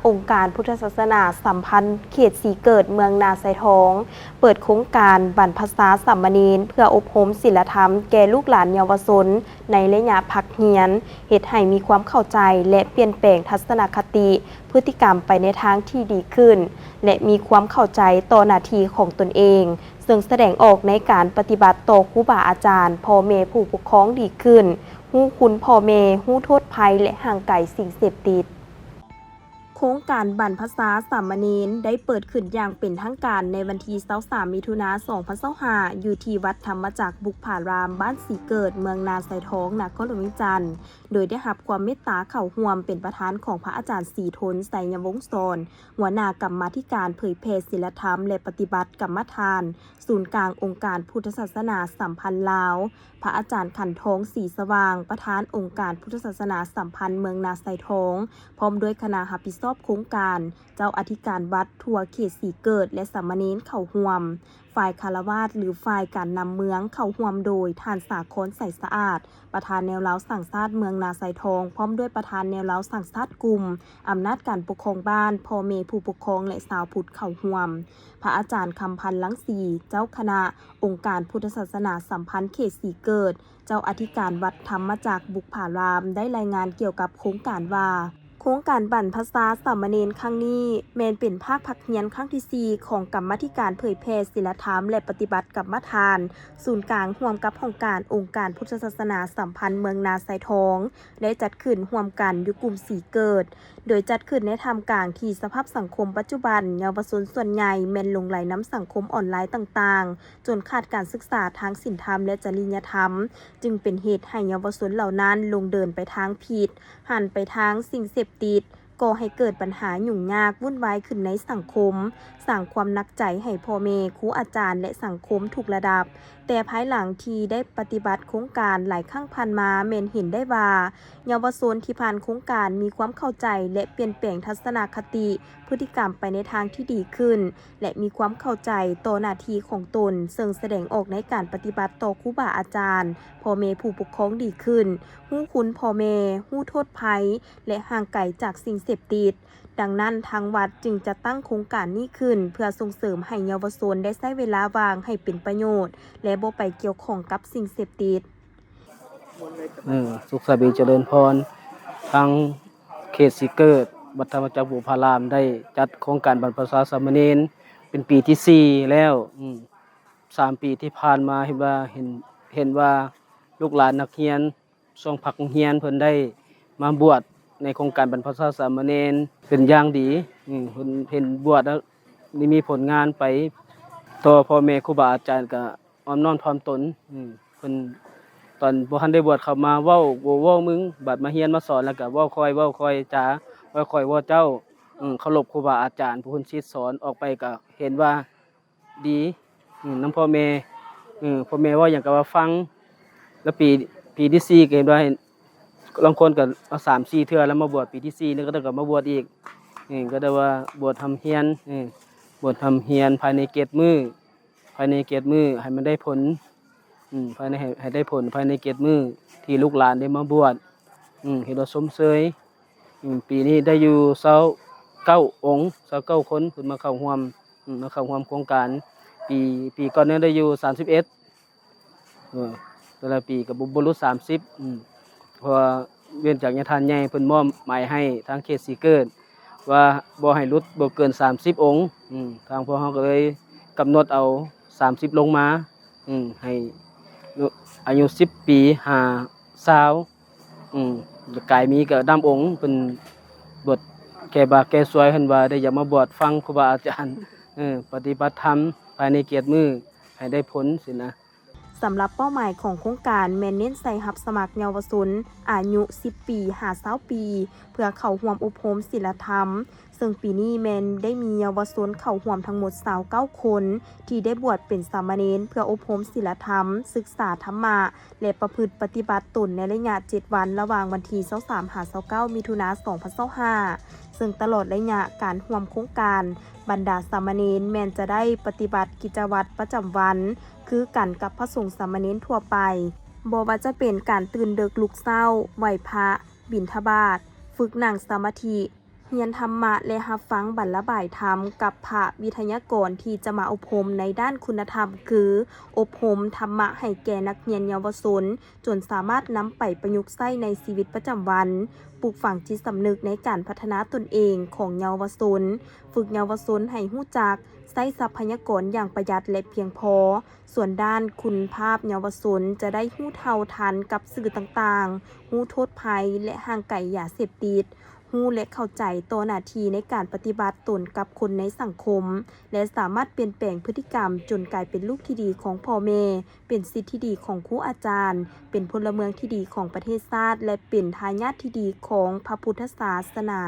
องค์การพุทธศาสนาสัมพันธ์เขตสีเกิดเมืองนาไซทองเปิดโครงการบรรพชาสามเณรเพื่ออบรมศีลธรรมแก่ลูกหลานเยาวชนในระยะพักเรียนเฮ็ดให้มีความเข้าใจและเปลี่ยนแปลงทัศนคติพฤติกรรมไปในทางที่ดีขึ้นและมีความเข้าใจต่อหน้าที่ของตนเองซึ่งแสดงออกในการปฏิบัติต่อครูบาอาจารย์พ่อแม่ผู้ปกครองดีขึ้นฮู้คุณพ่อแม่ฮู้โทษภัยและห่างไกลสิ่งเสพติดโครงการบรรพชาสามเณรได้เปิดขึ้นอย่างเป็นทางการในวันที่23มิถุนายน2025อยู่ที่วัดธรรมจักรบุพารามบ้านสีเกิดเมืองนาไซทองนครหลวงวิจันทร์โดยได้รับความเมตตาเข้าร่วมเป็นประธานของพระอาจารย์ศรีทนไสยวงศ์สอนหัวหน้ากรรมาธิการเผยแผ่ศีลธรรมและปฏิบัติกรรมฐานศูนย์กลางองค์การพุทธศาสนาสัมพันธ์ลาวพระอาจารย์ขันทองศรีสว่างประธานองค์การพุทธศาสนาสัมพันธ์เมืองนาไซทองพร้อมด้วยคณะรับผิดชอบโครงการเจ้าอธิการวัดทั่วเขตสีเกิดและสามเณรเข้าร่วมฝ่ายคารวาสหรือฝ่ายการนำเมืองเข้าร่วมโดยท่านสาครใสสะอาดประธานแนวเล้าสั่งชาติเมืองนาไซทองพร้อมด้วยประธานแนวเล้าสั่งชาติกลุ่มอำนาจการปกครองบ้านพ่อแม่ผู้ปกครองและสาวพุทธเข้าร่วมพระอาจารย์คำพันธ์ลังสีเจ้าคณะองค์การพุทธศาสนาสัมพันธ์เขตสีเกิดเจ้าอธิการวัดธรรมจักรบุพารามได้รายงานเกี่ยวกับโครงการว่าโครงการบรรพชาสามเณรครั้งนี้แม้นเป็นภาคพักเรียนครั้งที่4ของกรรมาธิการเผยแผ่ศีลธรรมและปฏิบัติกรรมฐานศูนย์กลางร่วมกับองค์การพุทธศาสนาสัมพันธ์เมืองนาไซทองได้จัดขึ้นร่วมกันอยู่กลุ่มสีเกิดโดยจัดขึ้นในท่ามกลางที่สภาพสังคมปัจจุบันเยาวชนส่วนใหญ่แม่นหลงไหลน้ำสังคมออนไลน์ต่างๆจนขาดการศึกษาทางศีลธรรมและจริยธรรมจึงเป็นเหตุให้เยาวชนเหล่านั้นลงเดินไปทางผิดหันไปทางสิ่งเสพติดก่อให้เกิดปัญหายุ่งยากวุ่นวายขึ้นในสังคมสร้างความหนักใจให้พ่อแม่ครูอาจารย์และสังคมทุกระดับแต่ภายหลังที่ได้ปฏิบัติโครงการหลายครั้งผ่านมาแม่นเห็นได้ว่าเยาวชนที่ผ่านโครงการมีความเข้าใจและเปลี่ยนแปลงทัศนคติพฤติกรรมไปในทางที่ดีขึ้นและมีความเข้าใจต่อหน้าที่ของตนซึ่งแสดงออกในการปฏิบัติต่อครูบาอาจารย์พ่อแม่ผู้ปกครองดีขึ้นฮู้คุณพ่อแม่ฮู้โทษภัยและห่างไกลจากสิ่งเสพติดดังนั้นทางวัดจึงจะตั้งโครงการนี้ขึ้นเพื่อส่งเสริมให้เยาวชนได้ใช้เวลาว่างให้เป็นประโยชน์และบ่ไปเกี่ยวข้องกับสิ่งเสพติดสุขสบีเจริญพรทางเขตสีเกิดวัดธรรมจักรบุพารามได้จัดโครงการบรรพชาสามเณรเป็นปีที่4แล้ว3 ปีที่ผ่านมาเห็นว่าลูกหลานนักเรียนช่วงพักเรียนเพิ่นได้มาบวชในโครงการบรรพชาสามเณรเป็นอย่างดีเพิ่นเห็นบวชแล้วนี่มีผลงานไปต่อพ่อแม่ครูบาอาจารย์ก็อ้อมน้อมถ่อมตนเพิ่นตอนบ่ทันได้บวชเข้ามาเว้าบ่เว้ามึงบัดมาเรียนมาสอนแล้วก็เว้าค่อยจ้าเว้าค่อยเว้าเจ้าเคารพครูบาอาจารย์ผู้เพิ่นชี้สอนออกไปก็เห็นว่าดีนำพ่อแม่พ่อแม่เว้าหยังก็ว่าฟังแล้วปีที่4ก็เห็นว่าบางคนก็เอา3-4 เทื่อแล้วมาบวชปีที่4นึงก็มาบวชอีกก็ได้ว่าบวชทำเฮียนบวชทำเฮียนภายใน7 มื้อให้มันได้ผลภายในให้ได้ผลภายใน7 มื้อที่ลูกหลานได้มาบวชเห็นว่าสมเสยปีนี้ได้อยู่29 องค์29 คนขึ้นมาเข้าร่วมโครงการปีก่อนนั้นได้อยู่31แต่ละปีก็บ่รู้30เพราะเวียนจากญาติทานใหญ่เพิ่นมอบหมายให้ทางเขตสีเกิดว่าบ่ให้ลดบ่เกิน30 องค์ทางพวกเฮาก็เลยกำหนดเอา30ลงมาให้อายุ10 ปี50กายมีก็ดำองค์เพิ่นบวชแก่บาแก่สวยเพิ่นว่าได้อยากมาบวชฟังครูบาอาจารย์ปฏิบัติธรรมภายใน7 มื้อให้ได้ผลสินะสำหรับเป้าหมายของโครงการแม่นเน้นใส่รับสมัครเยาวชนอายุ10 ปี50 ปีเพื่อเข้าร่วมอบรมศีลธรรมซึ่งปีนี้แม่นได้มีเยาวชนเข้าร่วมทั้งหมด29 คนที่ได้บวชเป็นสามเณรเพื่ออบรมศีลธรรมศึกษาธรรมะและประพฤติปฏิบัติตนในระยะ7 วันระหว่างวันที่23-29 มิถุนายน 2025ซึ่งตลอดระยะการร่วมโครงการบรรดาสามเณรแม้นจะได้ปฏิบัติกิจวัตรประจำวันคือกันกับพระสงฆ์สามเณรทั่วไปบ่ว่าจะเป็นการตื่นดึกลุกเช้าไหว้พระบิณฑบาตฝึกนั่งสมาธิ เรียนธรรมะและรับฟังบรรบายธรรมกับพระวิทยากรที่จะมาอบรมในด้านคุณธรรมคืออบรมธรรมะให้แก่นักเรียนเยาวชนจนสามารถนำไปประยุกต์ใช้ในชีวิตประจำวันปลูกฝังจิตสำนึกในการพัฒนาตนเองของเยาวชนฝึกเยาวชนให้รู้จักใช้ทรัพยากรอย่างประหยัดและเพียงพอส่วนด้านคุณภาพเยาวชนจะได้รู้เท่าทันกับสื่อต่างๆรู้โทษภัยและห่างไกลยาเสพติดรู้และเข้าใจต่อหน้าที่ในการปฏิบัติตนกับคนในสังคมและสามารถเปลี่ยนแปลงพฤติกรรมจนกลายเป็นลูกที่ดีของพ่อแม่เป็นศิษย์ที่ดีของครูอาจารย์เป็นพลเมืองที่ดีของประเทศชาติและเป็นทายาทที่ดีของพระพุทธศาสนา